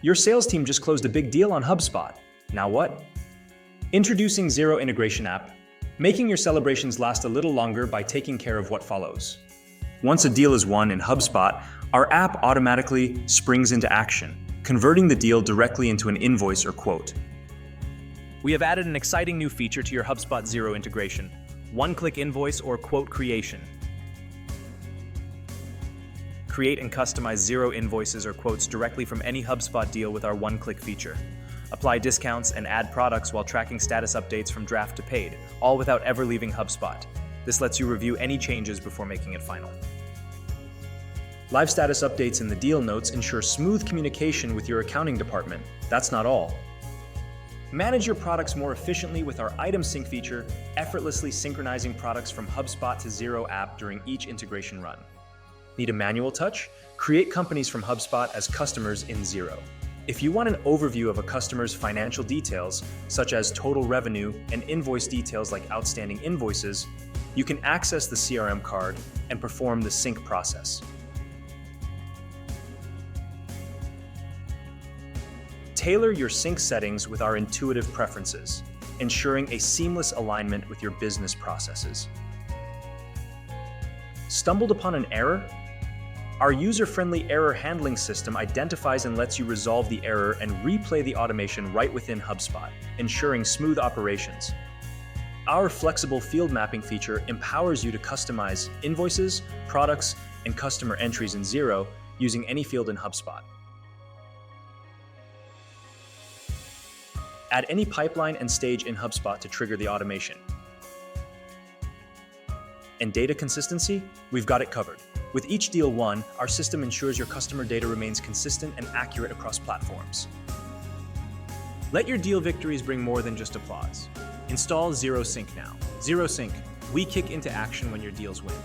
Your sales team just closed a big deal on HubSpot. Now what? Introducing Xero Integration App, making your celebrations last a little longer by taking care of what follows. Once a deal is won in HubSpot, our app automatically springs into action, converting the deal directly into an invoice or quote. We have added an exciting new feature to your HubSpot Xero integration: one-click invoice or quote creation. Create and customize Xero invoices or quotes directly from any HubSpot deal with our one-click feature. Apply discounts and add products while tracking status updates from draft to paid, all without ever leaving HubSpot. This lets you review any changes before making it final. Live status updates in the deal notes ensure smooth communication with your accounting department. That's not all. Manage your products more efficiently with our Item Sync feature, effortlessly synchronizing products from HubSpot to Xero app during each integration run. Need a manual touch? Create companies from HubSpot as customers in Xero. If you want an overview of a customer's financial details, such as total revenue and invoice details like outstanding invoices, you can access the CRM card and perform the sync process. Tailor your sync settings with our intuitive preferences, ensuring a seamless alignment with your business processes. Stumbled upon an error? Our user-friendly error handling system identifies and lets you resolve the error and replay the automation right within HubSpot, ensuring smooth operations. Our flexible field mapping feature empowers you to customize invoices, products, and customer entries in Xero using any field in HubSpot. Add any pipeline and stage in HubSpot to trigger the automation. And data consistency? We've got it covered. With each deal won, our system ensures your customer data remains consistent and accurate across platforms. Let your deal victories bring more than just applause. Install Xero Sync now. Xero Sync, we kick into action when your deals win.